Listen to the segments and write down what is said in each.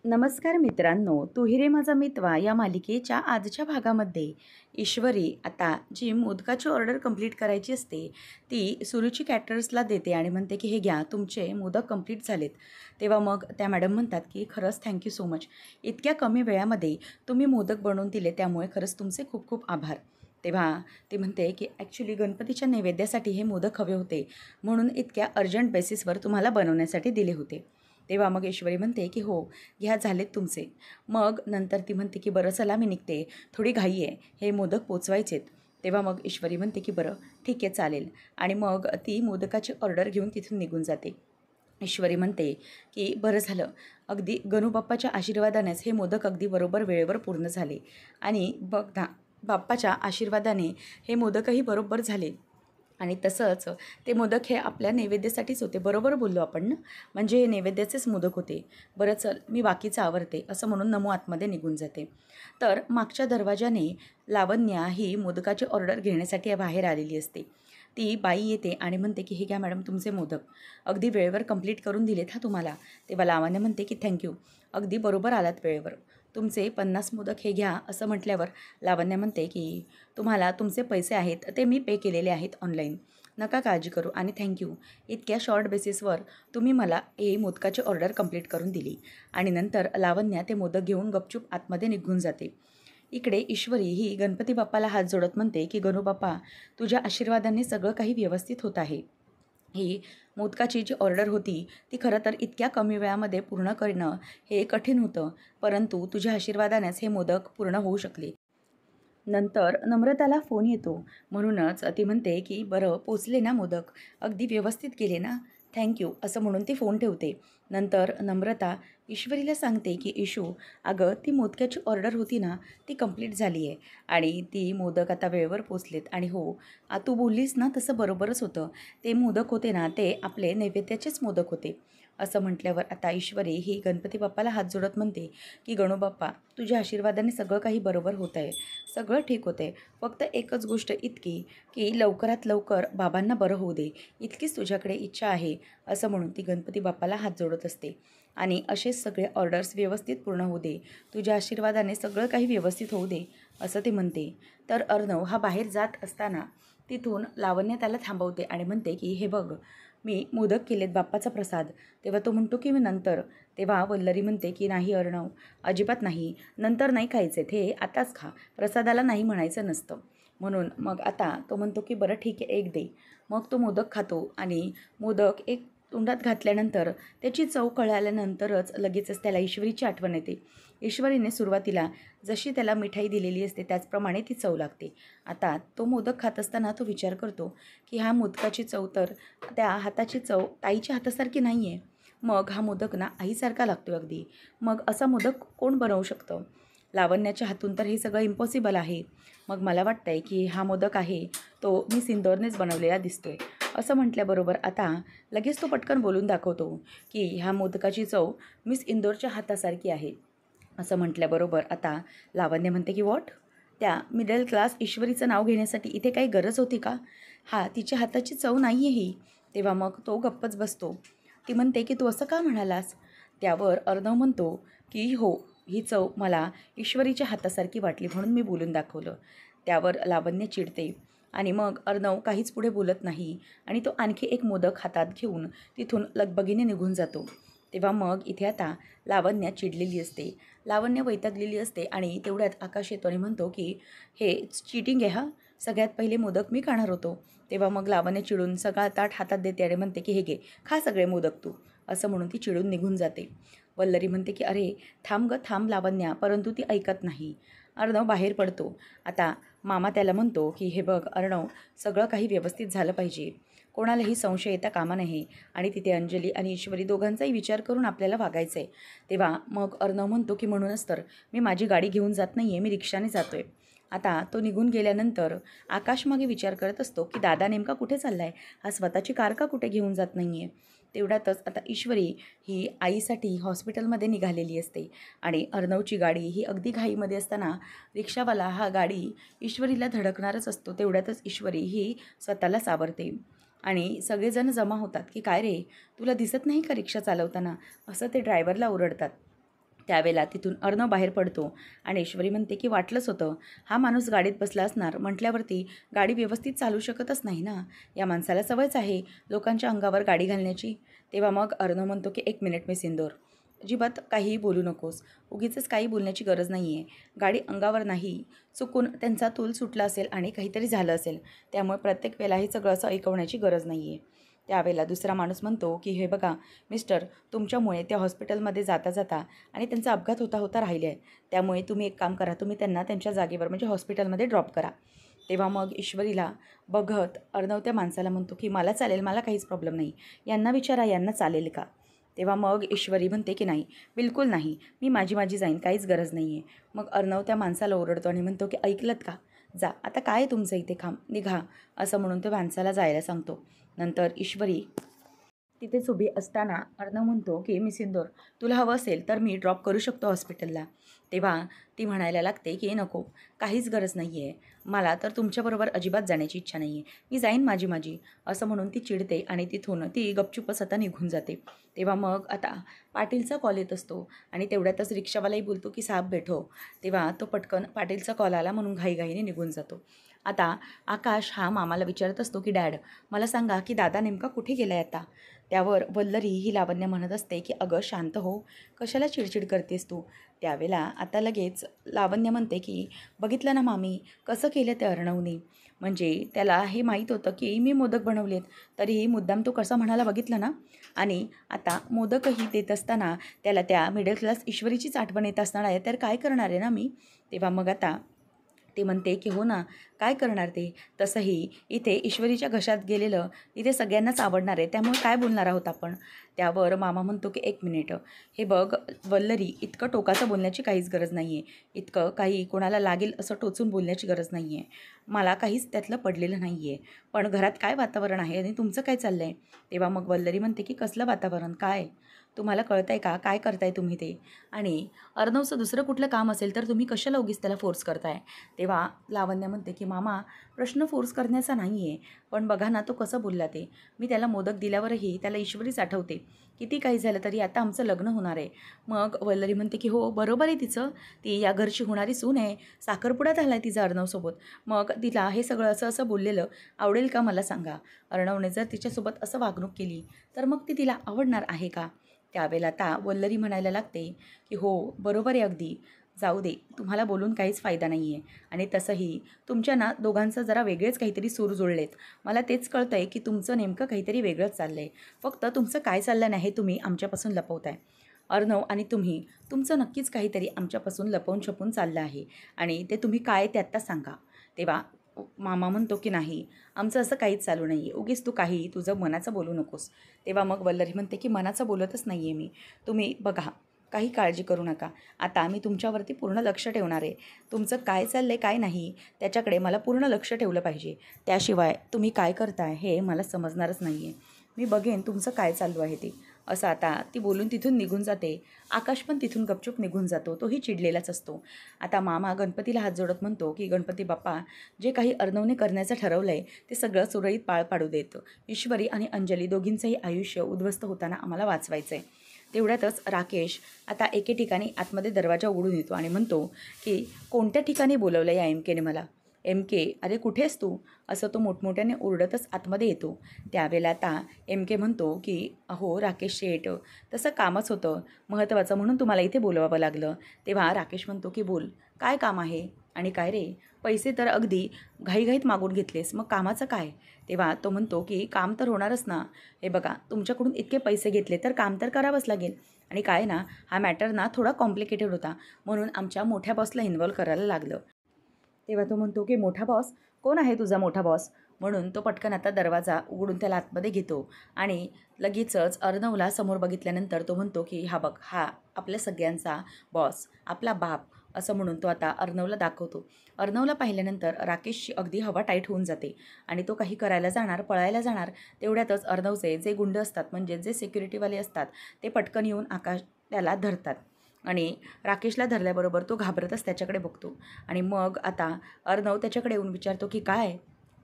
नमस्कार मित्रांनो, तू रे माझा मितवा या मालिकेच्या आजच्या भागामध्ये ईश्वरी आता जी मोदकाची ऑर्डर कंप्लीट करायची असते ती सुरुची कॅटरर्सला देते आणि म्हणते की हे घ्या, तुमचे मोदक कंप्लीट झालेत. तेव्हा मग त्या मॅडम म्हणतात की खरंच थँक्यू सो मच, इतक्या कमी वेळामध्ये तुम्ही मोदक बनवून दिले, त्यामुळे खरंच तुमचे खूप खूप आभार. तेव्हा ती म्हणते की ॲक्च्युली गणपतीच्या नैवेद्यासाठी हे मोदक हवे होते, म्हणून इतक्या अर्जंट बेसिसवर तुम्हाला बनवण्यासाठी दिले होते. तेव्हा मग ईश्वरी म्हणते की हो, ह्या झालेत तुमचे. मग नंतर ती म्हणते की बरं चला मी निघते, थोडी घाई आहे, हे मोदक पोचवायचेत. तेव्हा मग ईश्वरी म्हणते की बरं ठीक आहे चालेल, आणि मग ती मोदकाची ऑर्डर घेऊन तिथून निघून जाते. ईश्वरी म्हणते की बरं झालं, अगदी गणूबाप्पाच्या आशीर्वादानेच हे मोदक अगदी बरोबर वेळेवर पूर्ण झाले. आणि बघ ना, बाप्पाच्या आशीर्वादाने हे मोदकही बरोबर झाले. आणि तसंच ते मोदक हे आपल्या नैवेद्यासाठीच होते. बरोबर बोललो आपण ना, म्हणजे हे नैवेद्याचेच मोदक होते. बरं चल, मी बाकीचं आवरते, असं म्हणून नमू आतमध्ये निघून जाते. तर मागच्या दरवाजाने लावण्या ही मोदकाची ऑर्डर घेण्यासाठी बाहेर आलेली असते. ती बाई येते आणि म्हणते की हे घ्या मॅडम तुमचे मोदक, अगदी वेळेवर कंप्लीट करून दिलेत हा तुम्हाला. तेव्हा लावण्य म्हणते की थँक्यू, अगदी बरोबर आलात वेळेवर, तुमचे 50 मोदक हे घ्या. असं म्हटल्यावर लावण्य म्हणते की तुम्हाला तुमचे पैसे आहेत ते मी पे केलेले आहेत ऑनलाईन, नका काळजी करू, आणि थँक्यू, इतक्या शॉर्ट बेसिसवर तुम्ही मला हे मोदकाची ऑर्डर कंप्लीट करून दिली. आणि नंतर लावण्या ते मोदक घेऊन गपचूप आतमध्ये निघून जाते. इकडे ईश्वरी ही गणपती बाप्पाला हात जोडत म्हणते की गणू बाप्पा, तुझ्या आशीर्वादाने सगळं काही व्यवस्थित होत आहे. ही मोदकाची जी ऑर्डर होती ती खरं तर इतक्या कमी वेळामध्ये पूर्ण करणं हे कठीण होतं, परंतु तुझ्या आशीर्वादानेच हे मोदक पूर्ण होऊ शकले. नंतर नम्रताला फोन येतो, म्हणूनच ती म्हणते की बरं पोचले ना मोदक, अगदी व्यवस्थित गेले ना, थँक्यू, असं म्हणून ती फोन ठेवते. नंतर नम्रता ईश्वरीला सांगते की इशू, अगं ती मोदकाची ऑर्डर होती ना, ती कंप्लीट झाली आहे आणि ती मोदक आता वेळेवर पोचलेत. आणि हो, तू बोललीस ना तसं बरोबरच होतं, ते मोदक होते ना ते आपले नैवेद्याचेच मोदक होते. असं म्हटल्यावर आता ईश्वरी ही गणपती बाप्पाला हात जोडत म्हणते की गणू बाप्पा, तुझ्या आशीर्वादाने सगळं काही बरोबर होत आहे, सगळं ठीक होते. फक्त एकच गोष्ट इतकी की लवकरात लवकर बाबांना बरं होऊ दे, इतकीच तुझ्याकडे इच्छा आहे. असं म्हणून ती गणपती बाप्पाला हात जोडत असते. आणि असेच सगळे ऑर्डर्स व्यवस्थित पूर्ण होऊ दे, तुझ्या आशीर्वादाने सगळं काही व्यवस्थित होऊ दे, असं ते म्हणते. तर अर्णव हा बाहेर जात असताना तिथून लावण्य त्याला थांबवते आणि म्हणते की हे बघ, मी मोदक केलेत बाप्पाचा प्रसाद. तेव्हा तो म्हणतो की मी नंतर. तेव्हा वल्लरी म्हणते की नाही अर्णव, अजिबात नाही, नंतर नाही खायचे, हे आताच खा, प्रसादाला नाही म्हणायचं नसतं. म्हणून मग आता तो म्हणतो की बरं ठीक आहे, एक दे. मग तो मोदक खातो आणि मोदक एक तोंडात घातल्यानंतर त्याची चव कळाल्यानंतरच लगेचच त्याला ईश्वरीची आठवण येते. ईश्वरीने सुरुवातीला जशी त्याला मिठाई दिलेली असते त्याचप्रमाणे ती चव लागते. आता तो मोदक खात असताना तो विचार करतो की ह्या मोदकाची चव तर त्या हाताची चव ताईच्या हातासारखी नाही आहे. मग हा मोदक ना आईसारखा लागतो अगदी. मग असा मोदक कोण बनवू शकतं? लावण्याच्या हातून तर हे सगळं इम्पॉसिबल आहे. मग मला वाटतं आहे की हा मोदक आहे तो मिस इंदोरनेच बनवलेला दिसतोय. असं म्हटल्याबरोबर आता लगेच तो पटकन बोलून दाखवतो की ह्या मोदकाची चव मिस इंदोरच्या हातासारखी आहे. असं म्हटल्याबरोबर आता लावण्य म्हणते की व्हॉट? त्या मिडल क्लास ईश्वरीचं नाव घेण्यासाठी इथे काही गरज होती का? तिच्या हाताची चव नाही आहे ही. तेव्हा मग तो गप्पच बसतो. ती म्हणते की तू असं का म्हणालास? त्यावर अर्णव म्हणतो की हो, ही चव मला ईश्वरीच्या हातासारखी वाटली म्हणून मी बोलून दाखवलं. त्यावर लावण्य चिडते आणि मग अर्णव काहीच पुढे बोलत नाही आणि तो आणखी एक मोदक हातात घेऊन तिथून लगबगीने निघून जातो. तेव्हा मग इथे आता लावण्य चिडलेली असते, लावण्य वैतागलेली असते आणि तेवढ्यात आकाश येतो आणि म्हणतो की हे चीटिंग आहे हा, सगळ्यात पहिले मोदक मी खाणार होतो. तेव्हा मग लावण्य चिडून सगळा ताट हातात देते आणि म्हणते की हे घे, खा सगळे मोदक तू, असं म्हणून ती चिडून निघून जाते. वल्लरी म्हणते की अरे थांब गं थांब लावण्या, परंतु ती ऐकत नाही. अर्णव बाहेर पडतो. आता मामा त्याला म्हणतो की हे बघ अर्णव, सगळं काही व्यवस्थित झालं पाहिजे, कोणालाही संशय येता कामा नये, आणि तिथे अंजली आणि ईश्वरी दोघांचाही विचार करून आपल्याला वागायचं आहे. तेव्हा मग अर्णव म्हणतो की म्हणूनच तर मी माझी गाडी घेऊन जात नाही आहे, मी रिक्षाने जातो आहे. आता तो निघून गेल्यानंतर आकाश मागे विचार करत असतो की दादा नेमका कुठे चालला आहे, हा स्वतःची कार का कुठे घेऊन जात नाही आहे. तेवढ्यातच आता ईश्वरी ही आईसाठी हॉस्पिटलमध्ये निघालेली असते आणि अर्णवची गाडी ही अगदी घाईमध्ये असताना रिक्षावाला हा गाडी ईश्वरीला धडकणारच असतो. तेवढ्यातच ईश्वरी ही स्वतःला सावरते आणि सगळेजण जमा होतात की काय रे, तुला दिसत नाही का रिक्षा चालवताना, असं ते ड्रायव्हरला ओरडतात. त्यावेळेला तिथून अर्णव बाहेर पडतो आणि ईश्वरी म्हणते की वाटलंच होतं, हा माणूस गाडीत बसला असणार म्हटल्यावरती गाडी व्यवस्थित चालू शकतच नाही ना, या माणसाला सवयच आहे लोकांच्या अंगावर गाडी घालण्याची. तेव्हा मग अर्णव म्हणतो की 1 मिनिट मी सिंदूर, अजिबात काहीही बोलू नकोस, उगीचच काही बोलण्याची गरज नाही आहे. गाडी अंगावर नाही, चुकून त्यांचा तूल सुटला असेल आणि काहीतरी झालं असेल, त्यामुळे प्रत्येक वेळेला हे सगळं असं ऐकवण्याची गरज नाही आहे. त्यावेळेला दुसरा माणूस म्हणतो की हे बघा मिस्टर, तुमच्यामुळे त्या हॉस्पिटलमध्ये जाता जाता आणि त्यांचा अपघात होता होता राहिले आहे, त्यामुळे तुम्ही एक काम करा, तुम्ही त्यांना त्यांच्या जागेवर म्हणजे हॉस्पिटलमध्ये ड्रॉप करा. तेव्हा मग ईश्वरीला बघत अर्णव त्या माणसाला म्हणतो की मला चालेल, मला काहीच प्रॉब्लेम नाही, यांना विचारा यांना चालेल का. तेव्हा मग ईश्वरी म्हणते की नाही, बिलकुल नाही, मी माझी माझी जाईन, काहीच गरज नाही आहे. मग अर्णव त्या माणसाला ओरडतो आणि म्हणतो की ऐकलत का, जा आता काय तुमचं इथे निघा, असं म्हणून त्या माणसाला जायला सांगतो. नंतर ईश्वरी तिथेच उभी असताना अर्णव म्हणतो की मी सिंदूर, तुला हवं असेल तर मी ड्रॉप करू शकतो हॉस्पिटलला. तेव्हा ती म्हणायला लागते की नको, काहीच गरज नाही आहे, मला तर तुमच्याबरोबर अजिबात जाण्याची इच्छा नाही आहे, मी जाईन माझी माझी, असं म्हणून ती चिडते आणि तिथून ती गपचूपच आता निघून जाते. तेव्हा मग आता पाटीलचा कॉल येत असतो आणि तेवढ्यातच रिक्षावालाही बोलतो की साहेब बैठो. तेव्हा तो पटकन पाटीलचा कॉल आला म्हणून घाईघाईने निघून जातो. आता आकाश हा मामाला विचारत असतो की डॅड, मला सांगा की दादा नेमका कुठे गेला आहे आता. त्यावर वल्लरी ही लावण्य म्हणत असते की अगं शांत हो, कशाला चिडचिड करतेस तू. त्यावेळेला आता लगेच लावण्य म्हणते की बघितलं ना मामी, कसं केलं ते अर्णवने, म्हणजे त्याला हे माहीत होतं की मी मोदक बनवलेत, तरीही मुद्दाम तो कसा म्हणाला बघितलं ना. आणि आता मोदकही देत असताना त्याला त्या मिडल क्लास ईश्वरीचीच आठवण येत असणार आहे, तर काय करणार आहे ना मी. तेव्हा मग आता ते म्हणते की हो ना, काय करणार ते, तसंही इथे ईश्वरीच्या घशात गेलेलं इथे सगळ्यांनाच आवडणार आहे, त्यामुळे काय बोलणार आहोत आपण. त्यावर मामा म्हणतो की 1 मिनिट, हे बघ वल्लरी, इतकं टोकाचं बोलण्याची काहीच गरज नाही आहे, इतकं काही कोणाला लागेल असं टोचून बोलण्याची गरज नाही आहे, मला काहीच त्यातलं पडलेलं नाही आहे, पण घरात काय वातावरण आहे आणि तुमचं काय चाललं आहे. तेव्हा मग वल्लरी म्हणते की कसलं वातावरण, काय तुम्हाला कळतं आहे का, काय करताय तुम्ही ते, आणि अर्णवचं दुसरं कुठलं काम असेल तर तुम्ही कशाला उगीच त्याला फोर्स करताय. तेव्हा लावण्य म्हणते की मामा, प्रश्न फोर्स करण्याचा नाही आहे, पण बघा ना तो कसं बोलला ते, मी त्याला मोदक दिल्यावरही त्याला ईश्वरीच आठवते, किती काही झालं तरी आता आमचं लग्न होणार आहे. मग वल्लरी म्हणते की हो बरोबर आहे तिचं, ती या घरची होणारी सून आहे, साखरपुडा झाला आहे तिचा अर्णवसोबत, मग तिला हे सगळं असं असं बोललेलं आवडेल का मला सांगा. अर्णवने जर तिच्यासोबत असं वागणूक केली तर मग ती तिला आवडणार आहे का. त्यावेळेला आता वल्लरी म्हणायला लागते की हो बरोबर आहे अगदी, जाऊ दे, तुम्हाला बोलून काहीच फायदा नाही आहे, आणि तसंही तुमच्या ना दोघांचं जरा वेगळेच काहीतरी सूर जुळलेत, मला तेच कळतं आहे की तुमचं नेमकं काहीतरी वेगळंच चाललं आहे, फक्त तुमचं काय चाललं नाही हे तुम्ही आमच्यापासून लपवताय. अर्णव आणि तुम्ही, तुमचं नक्कीच काहीतरी आमच्यापासून लपवून छपून चाललं आहे, आणि ते तुम्ही काय ते आत्ता सांगा. तेव्हा मामा म्हणतो की नाही, आमचं असं काहीच चालू नाही आहे, उगीच तू काही तुझं मनाचं बोलू नकोस. तेव्हा मग वल्लरी म्हणते की मनाचं बोलतच नाही आहे मी, तुम्ही बघा, काही काळजी करू नका, आता मी तुमच्यावरती पूर्ण लक्ष ठेवणार आहे, तुमचं काय चाललं आहे काय नाही त्याच्याकडे मला पूर्ण लक्ष ठेवलं पाहिजे, त्याशिवाय तुम्ही काय करताय हे मला समजणारच नाही आहे, मी बघेन तुमचं काय चालू आहे ते. असं आता ती बोलून तिथून निघून जाते. आकाश पण तिथून गपचूप निघून जातो, तोही चिडलेलाच असतो. आता मामा गणपतीला हात जोडत म्हणतो की गणपती बाप्पा, जे काही अर्णवने करण्याचं ठरवलं आहे ते सगळं सुरळीत पार पाडू देत, ईश्वरी आणि अंजली दोघींचंही आयुष्य उद्ध्वस्त होताना आम्हाला वाचवायचं आहे. तेवढ्यातच राकेश आता एके ठिकाणी आतमध्ये दरवाजा उघडून येतो आणि म्हणतो की कोणत्या ठिकाणी बोलवलं या MKने मला. MK, अरे कुठेस तू, असं तो मोठमोठ्याने ओरडतच आतमध्ये येतो. त्यावेळेला आता MK म्हणतो की अहो राकेश शेठ, तसं कामच होतं महत्त्वाचं म्हणून तुम्हाला इथे बोलवावं लागलं. तेव्हा राकेश म्हणतो की बोल, काय काम आहे, आणि काय रे, पैसे तर अगदी घाईघाईत मागून घेतलेस, मग कामाचं काय. तेव्हा तो म्हणतो की काम तर होणारच ना, हे बघा तुमच्याकडून इतके पैसे घेतले तर काम तर करावंच लागेल, आणि काय ना हा मॅटर ना थोडा कॉम्प्लिकेटेड होता म्हणून आमच्या मोठ्या बॉसला इन्व्हॉल्व करायला लागलं. तेव्हा तो म्हणतो की मोठा बॉस, कोण आहे तुझा मोठा बॉस. म्हणून तो पटकन आता दरवाजा उघडून त्याला आतमध्ये घेतो आणि लगेचच अर्णवला समोर बघितल्यानंतर तो म्हणतो की हा बघ, हा आपल्या सगळ्यांचा बॉस, आपला बाप, असं म्हणून तो आता अर्णवला दाखवतो. अर्णवला पाहिल्यानंतर राकेशची अगदी हवा टाईट होऊन जाते आणि तो काही करायला जाणार, पळायला जाणार, तेवढ्यातच अर्णवचे जे गुंड असतात म्हणजे जे सिक्युरिटीवाले असतात ते पटकन येऊन आकाश त्याला धरतात, आणि राकेशला धरल्याबरोबर तो घाबरतच त्याच्याकडे बघतो. आणि मग आता अर्णव त्याच्याकडे येऊन विचारतो की काय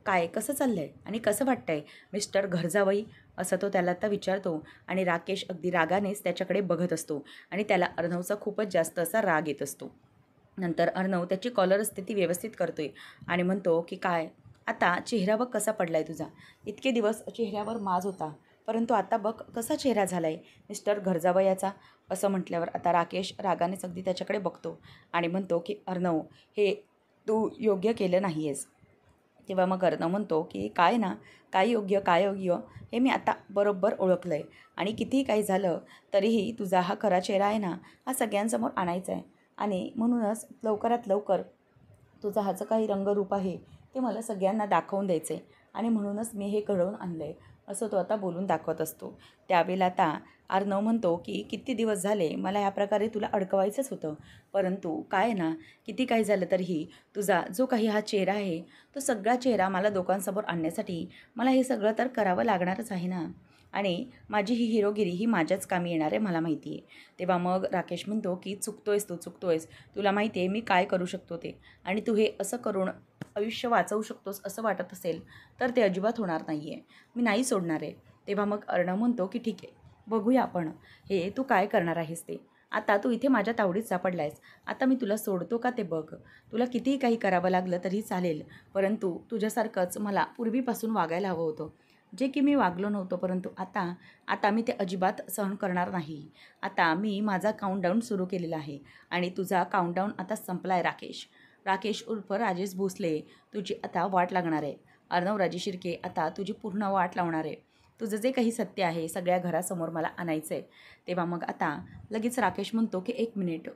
काय कसं चाललं आहे आणि कसं वाटतं आहे मिस्टर घरजावई. असं तो त्याला आता विचारतो आणि राकेश अगदी रागानेच त्याच्याकडे बघत असतो आणि त्याला अर्णवचा खूपच जास्त असा राग येत असतो. नंतर अर्णव त्याची कॉलर असते ती व्यवस्थित करतोय आणि म्हणतो की काय आता चेहरा बघ कसा पडलाय तुझा. इतके दिवस चेहऱ्यावर माज होता, परंतु आता बघ कसा चेहरा झालाय मिस्टर घरजावयाचा. असं म्हटल्यावर आता राकेश रागानेच अगदी त्याच्याकडे बघतो आणि म्हणतो की अर्णव, हे तू योग्य केलं नाही आहेस. तेव्हा मग अर्णव म्हणतो की काय ना, काय योग्य काय योग्य हे मी आता बरोबर ओळखलं आहे आणि कितीही काही झालं तरीही तुझा हा खरा चेहरा आहे ना, हा सगळ्यांसमोर आणायचा आहे आणि म्हणूनच लवकरात लवकर तुझा हा जो काही रंगरूप आहे ते मला सगळ्यांना दाखवून द्यायचं आहे आणि म्हणूनच मी हे घडवून आणलं आहे, असं तो आता बोलून दाखवत असतो. त्यावेळेला आता अर्णव म्हणतो की किती दिवस झाले मला ह्या प्रकारे तुला अडकवायचंच होतं, परंतु काय ना, किती काही झालं तरीही तुझा जो काही हा चेहरा आहे तो सगळा चेहरा मला लोकांसमोर आणण्यासाठी मला हे सगळं तर करावं लागणारच आहे ना, आणि माझी ही हिरोगिरी ही माझ्याच कामी येणार आहे मला माहिती आहे. तेव्हा मग राकेश म्हणतो की चुकतोयस तू चुकतोयस, तुला माहिती आहे मी काय करू शकतो ते, आणि तू हे असं करून आयुष्य वाचवू शकतोस असं वाटत असेल तर ते अजिबात होणार नाही आहे, मी नाही सोडणार आहे. तेव्हा मग अर्णव म्हणतो की ठीक आहे, बघूया आपण हे तू काय करणार आहेस ते. आता तू इथे माझ्या तावडीत सापडला आहेस, आता मी तुला सोडतो का ते बघ. तुला कितीही काही करावं लागलं तरी चालेल, परंतु तुझ्यासारखंच मला पूर्वीपासून वागायला हवं होतं, जे की मी वागलो नव्हतो, परंतु आता आता मी ते अजिबात सहन करणार नाही. आता मी माझा काउंटडाऊन सुरू केलेला आहे आणि तुझा काउंटडाऊन आता संपला आहे राकेश. राकेश उर्फ राजेश भोसले, तुझी आता वाट लागणार आहे. अर्णव राजे शिर्के आता तुझी पूर्ण वाट लावणार आहे. तुझं जे काही सत्य आहे सगळ्या घरासमोर मला आणायचं आहे. तेव्हा मग आता लगेच राकेश म्हणतो की 1 मिनिट,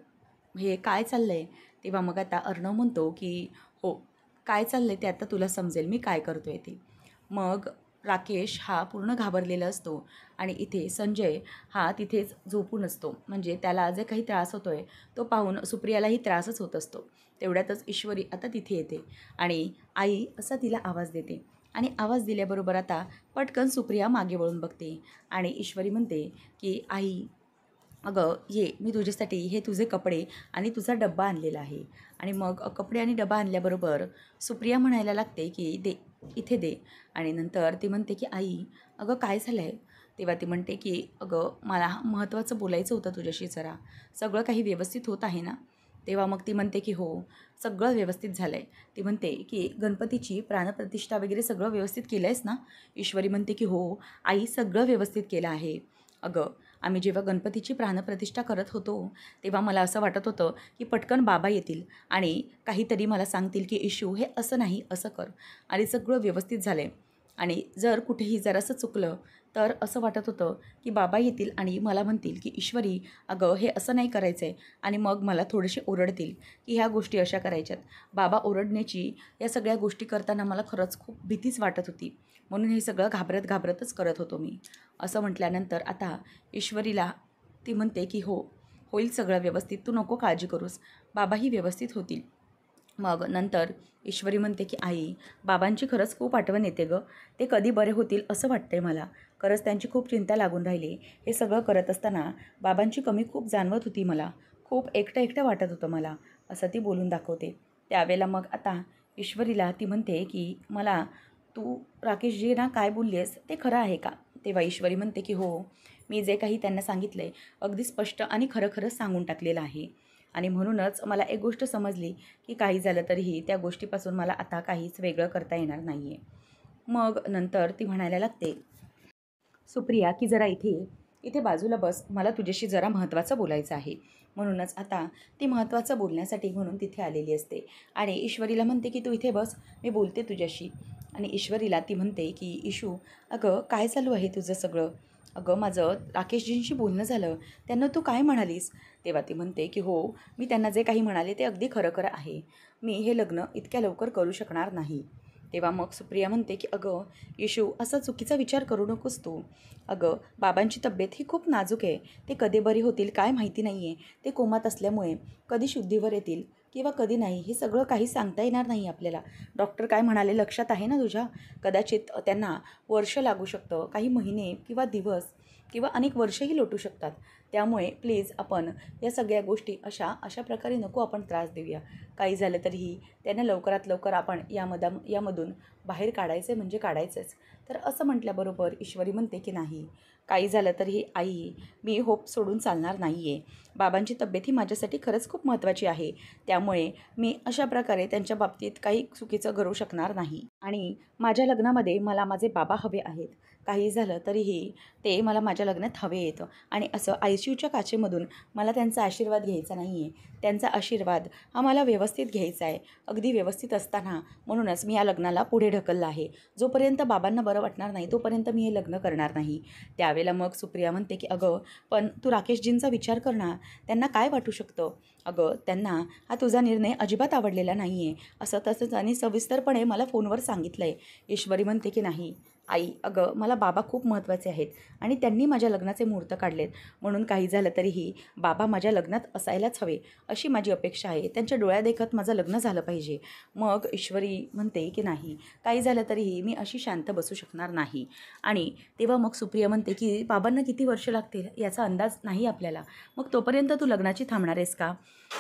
हे काय चाललं आहे. तेव्हा मग आता अर्णव म्हणतो की हो, काय चाललं आहे ते आता तुला समजेल मी काय करतो आहे ते. मग राकेश हा पूर्ण घाबरलेला असतो आणि इथे संजय हा तिथेच झोपून असतो, म्हणजे त्याला जे काही त्रास होतो आहे तो पाहून सुप्रियालाही त्रासच होत असतो. तेवढ्यातच ईश्वरी आता तिथे येते आणि आई असा तिला आवाज देते आणि आवाज दिल्याबरोबर आता पटकन सुप्रिया मागे वळून बघते आणि ईश्वरी म्हणते की आई, अगं ये, मी तुझ्यासाठी हे तुझे कपडे आणि तुझा डब्बा आणलेला आहे. आणि मग कपडे आणि डबा आणल्याबरोबर सुप्रिया म्हणायला लागते की दे, इथे दे. आणि नंतर ती म्हणते की आई, अगं काय झालं आहे. तेव्हा ती म्हणते की अगं मला महत्त्वाचं बोलायचं होतं तुझ्याशी जरा, सगळं काही व्यवस्थित होत आहे ना. तेव्हा मग ती म्हणते की हो, सगळं व्यवस्थित झालं आहे. ती म्हणते की गणपतीची प्राणप्रतिष्ठा वगैरे सगळं व्यवस्थित केलं आहेस ना. ईश्वरी म्हणते की हो आई, सगळं व्यवस्थित केलं आहे. अगं, आम्ही जेव्हा गणपतीची प्राणप्रतिष्ठा करत होतो तेव्हा मला असं वाटत होतं की पटकन बाबा येतील आणि काहीतरी मला सांगतील की इशू हे असं नाही असं कर, आणि सगळं व्यवस्थित झालं आहे. आणि जर कुठेही जरासं चुकलं तर असं वाटत होतं की बाबा येतील आणि मला म्हणतील की ईश्वरी, अगं हे असं नाही करायचं आहे, आणि मग मला थोडेसे ओरडतील की ह्या गोष्टी अशा करायच्यात. बाबा ओरडण्याची या सगळ्या गोष्टी करताना मला खरंच खूप भीतीच वाटत होती, म्हणून हे सगळं घाबरत घाबरतच करत होतो मी. असं म्हटल्यानंतर आता ईश्वरीला ती म्हणते की हो, होईल सगळं व्यवस्थित, तू नको काळजी करूस, बाबाही व्यवस्थित होतील. मग नंतर ईश्वरी म्हणते की आई, बाबांची खरंच खूप आठवण येते गं, ते कधी बरे होतील असं वाटतंय मला. खरंच त्यांची खूप चिंता लागून राहिली. हे सगळं करत असताना बाबांची कमी खूप जाणवत होती मला, खूप एकटं एकटं वाटत होतं मला, असं ती बोलून दाखवते. त्यावेळेला मग आता ईश्वरीला ती म्हणते की मला तू राकेशजी ना काय बोलली आहेस ते खरं आहे का. तेव्हा ईश्वरी म्हणते की हो, मी जे काही त्यांना सांगितलं आहे अगदी स्पष्ट आणि खरं खरंच सांगून टाकलेलं आहे, आणि म्हणूनच मला एक गोष्ट समजली की काही झालं तरीही त्या गोष्टीपासून मला आता काहीच वेगळं करता येणार नाही आहे. मग नंतर ती म्हणायला लागते, सुप्रिया की जरा इथे इथे बाजूला बस, मला तुझ्याशी जरा महत्त्वाचं बोलायचं आहे. म्हणूनच आता ती महत्त्वाचं बोलण्यासाठी म्हणून तिथे आलेली असते आणि ईश्वरीला म्हणते की तू इथे बस, मी बोलते तुझ्याशी. आणि ईश्वरीला ती म्हणते की इशू, अगं काय चालू आहे तुझं सगळं. अगं माझं राकेशजींशी बोलणं झालं, त्यांना तू काय म्हणालीस. तेव्हा ती म्हणते की हो, मी त्यांना जे काही म्हणाले ते अगदी खरं खरं आहे, मी हे लग्न इतक्या लवकर करू शकणार नाही. तेव्हा मग सुप्रिया म्हणते की अगं इशू, असा चुकीचा विचार करू नकोस तू. अगं बाबांची तब्येत ही खूप नाजूक आहे, ते कधी बरी होतील काय माहिती नाही आहे. ते कोमात असल्यामुळे कधी शुद्धीवर येतील किंवा कधी नाही हे सगळं काही सांगता येणार नाही आपल्याला. डॉक्टर काय म्हणाले लक्षात आहे ना तुझ्या. कदाचित त्यांना वर्ष लागू शकतं, काही महिने किंवा दिवस किंवा अनेक वर्षही लोटू शकतात. त्यामुळे प्लीज आपण या सगळ्या गोष्टी अशा प्रकारे नको आपण त्रास देऊया. काही झालं तरीही त्यांना लवकरात लवकर आपण यामधून बाहेर काढायचं म्हणजे काढायचंच. तर असं म्हटल्याबरोबर ईश्वरी म्हणते की नाही, काही झालं तरीही आई, मी होप सोडून चालणार नाही आहे. बाबांची तब्येत ही माझ्यासाठी खरंच खूप महत्त्वाची आहे. त्यामुळे मी अशा प्रकारे त्यांच्या बाबतीत काही चुकीचं करू शकणार नाही. आणि माझ्या लग्नामध्ये मला माझे बाबा हवे आहेत. काही झालं तरीही ते मला माझ्या लग्नात हवे येतं आणि असं ICUच्या काचेमधून मला त्यांचा आशीर्वाद घ्यायचा नाही आहे. त्यांचा आशीर्वाद हा मला व्यवस्थित घ्यायचा आहे, अगदी व्यवस्थित असताना. म्हणूनच मी या लग्नाला पुढे ढकललं आहे. जोपर्यंत बाबांना बरं वाटणार नाही तोपर्यंत मी हे लग्न करणार नाही. त्यावेळेला मग सुप्रिया म्हणते की अगं पण तू राकेशजींचा विचार कर ना, त्यांना काय वाटू शकतं? अगं त्यांना हा तुझा निर्णय अजिबात आवडलेला नाही आहे असं तसंच आणि सविस्तरपणे मला फोनवर सांगितलं आहे. ईश्वरी म्हणते की नाही आई, अगं मला बाबा खूप महत्त्वाचे आहेत आणि त्यांनी माझ्या लग्नाचे मुहूर्त काढलेत. म्हणून काही झालं तरीही बाबा माझ्या लग्नात असायलाच हवे अशी माझी अपेक्षा आहे. त्यांच्या डोळ्यादेखत माझं लग्न झालं पाहिजे. मग ईश्वरी म्हणते की नाही, काही झालं तरीही मी अशी शांत बसू शकणार नाही. आणि तेव्हा मग सुप्रिया म्हणते की बाबांना किती वर्ष लागतील याचा अंदाज नाही आपल्याला, मग तोपर्यंत तू लग्नाची थांबणार आहेस का?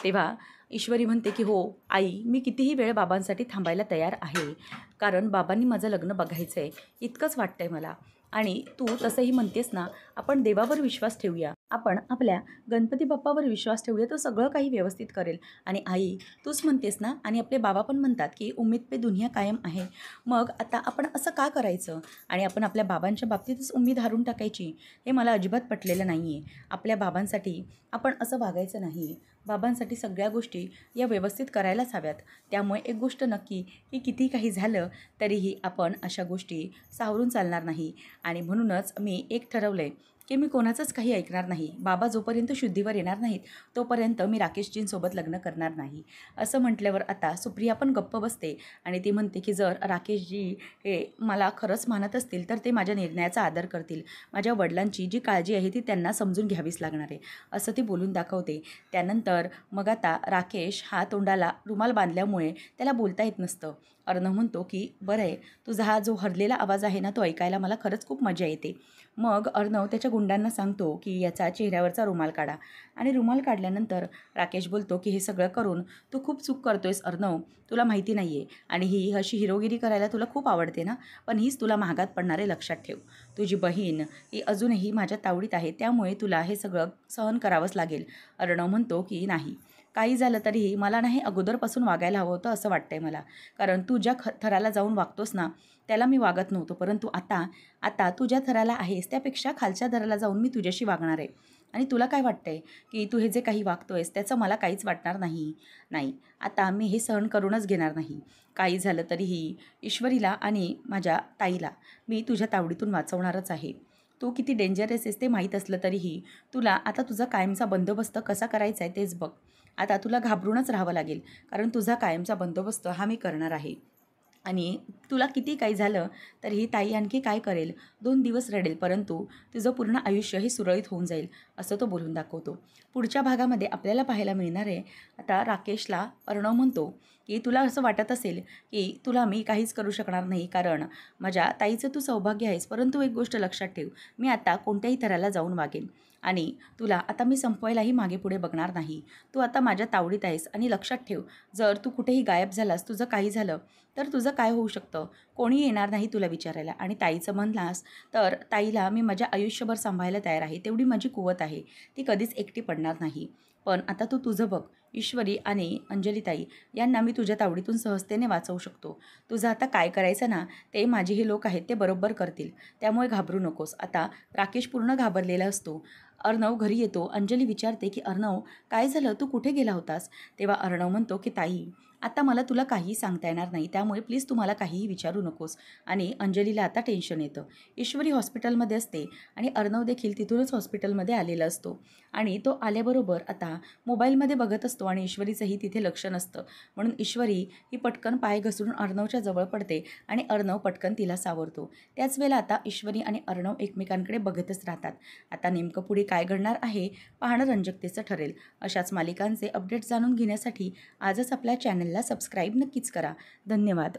तेव्हा ईश्वरी म्हणते की हो आई, मी कितीही वेळ बाबांसाठी थांबायला तयार आहे, कारण बाबांनी माझं लग्न बघायचं आहे इतकंच वाटतंय मला. आणि तू तसंही म्हणतेस ना, आपण देवावर विश्वास ठेवूया, आपण आपल्या गणपती बाप्पावर विश्वास ठेवूया, तो सगळं काही व्यवस्थित करेल. आणि आई, तूच म्हणतेस ना आणि आपले बाबा पण म्हणतात की उम्मीद पे दुनिया कायम आहे. मग आता आपण असं का करायचं आणि आपण आपल्या बाबांच्या बाबतीतच उम्मीद हारून टाकायची? हे मला अजिबात पटलेलं नाही आहे. आपल्या बाबांसाठी आपण असं वागायचं नाही. बाबांसाठी सगळ्या गोष्टी या व्यवस्थित करायलाच हव्यात. त्यामुळे एक गोष्ट नक्की की किती काही झालं तरीही आपण अशा गोष्टी सावरून चालणार नाही. आणि म्हणूनच मी एक ठरवलं आहे की मी कोणाचंच काही ऐकणार नाही. बाबा जोपर्यंत शुद्धीवर येणार नाहीत तोपर्यंत मी राकेशजींसोबत लग्न करणार नाही. असं म्हटल्यावर आता सुप्रिया पण गप्प बसते आणि ती म्हणते की जर राकेशजी हे मला खरंच मानत असतील तर ते माझ्या निर्णयाचा आदर करतील. माझ्या वडिलांची जी काळजी आहे ती त्यांना समजून घ्यावीच लागणार आहे असं ती बोलून दाखवते. त्यानंतर मग आता राकेश हा तोंडाला रुमाल बांधल्यामुळे त्याला बोलता येत नसतं. अर्णव म्हणतो की बरं आहे, तुझा हा जो हरलेला आवाज आहे ना तो ऐकायला मला खरंच खूप मजा येते. मग अर्णव त्याच्या गुंडांना सांगतो की याचा चेहऱ्यावरचा रुमाल काढा. आणि रुमाल काढल्यानंतर राकेश बोलतो की हे सगळं करून तू खूप चूक करतोयस अर्णव, तुला माहिती नाही आहे. आणि ही अशी हिरोगिरी करायला तुला खूप आवडते ना, पण हीच तुला महागात पडणारे, लक्षात ठेव. तुझी बहीण ही अजूनही माझ्या तावडीत आहे, त्यामुळे तुला हे सगळं सहन करावंच लागेल. अर्णव म्हणतो की नाही, काही झालं तरीही मला नाही अगोदरपासून वागायला हवं होतं असं वाटतंय मला. कारण तू ज्या थराला जाऊन वागतोस ना त्याला मी वागत नव्हतो, परंतु आता तू ज्या थराला आहेस त्यापेक्षा खालच्या थराला जाऊन मी तुझ्याशी वागणार आहे. आणि तुला काय वाटतंय की तू हे जे काही वागतोयस त्याचं मला काहीच वाटणार नाही. नाही, आता मी हे सहन करूनच घेणार नाही. काही झालं तरीही ईश्वरीला आणि माझ्या ताईला मी तुझ्या तावडीतून वाचवणारच आहे. तू किती डेंजरस आहेस ते माहीत असलं तरीही तुला आता तुझा कायमचा बंदोबस्त कसा करायचा आहे तेच बघ. आता तुला घाबरूनच राहावं लागेल, कारण तुझा कायमचा बंदोबस्त हा मी करणार आहे. आणि तुला किती काही झालं तरीही ताई आणखी काय करेल, 2 दिवस रडेल, परंतु तुझं पूर्ण आयुष्य हे सुरळीत होऊन जाईल असं तो बोलून दाखवतो. पुढच्या भागामध्ये आपल्याला पाहायला मिळणार आहे, आता राकेशला अर्णव म्हणतो की तुला असं वाटत असेल की तुला मी काहीच करू शकणार नाही, कारण माझ्या ताईचं तू सौभाग्य आहेस, परंतु एक गोष्ट लक्षात ठेव, मी आता कोणत्याही थराला जाऊन वागेन आणि तुला आता मी संपवायलाही मागे पुढे बघणार नाही. तू आता माझ्या तावडीत आहेस आणि लक्षात ठेव, जर तू कुठेही गायब झालास, तुझं काही झालं तर तुझं काय होऊ शकतं, कोणी येणार नाही तुला विचारायला. आणि ताईचं म्हणलास तर ताईला मी माझ्या आयुष्यभर सांभाळायला तयार आहे, तेवढी माझी कुवत आहे, ती कधीच एकटी पडणार नाही. पण आता तू तुझं बघ, ईश्वरी आणि अंजलीताई यांना मी तुझ्या तावडीतून सहजतेने वाचवू शकतो. तुझं आता काय करायचं ना ते माझे हे लोक आहेत ते बरोबर करतील, त्यामुळे घाबरू नकोस. आता राकेश पूर्ण घाबरलेला असतो. अर्णव घरी येतो. अंजली विचारते की अर्णव, काय झालं, तू कुठे गेला होतास? तेव्हा अर्णव म्हणतो की ताई, आता मला तुला काहीही सांगता येणार नाही, त्यामुळे प्लीज तू मला काहीही विचारू नकोस. आणि अंजलीला आता टेन्शन येतं. ईश्वरी हॉस्पिटलमध्ये असते आणि अर्णव देखील तिथूनच हॉस्पिटलमध्ये आलेला असतो. आणि तो आल्याबरोबर आता मोबाईलमध्ये बघत असतो आणि ईश्वरीचंही तिथे लक्ष नसतं. म्हणून ईश्वरी ही पटकन पाय घसरून अर्णवच्या जवळ पडते आणि अर्णव पटकन तिला सावरतो. त्याच वेळेला आता ईश्वरी आणि अर्णव एकमेकांकडे बघतच राहतात. आता नेमकं पुढे काय घडणार आहे पाहणं रंजकतेचं ठरेल. अशाच मालिकांचे अपडेट्स जाणून घेण्यासाठी आजच आपल्या चॅनलला सबस्क्राईब नक्कीच करा. धन्यवाद.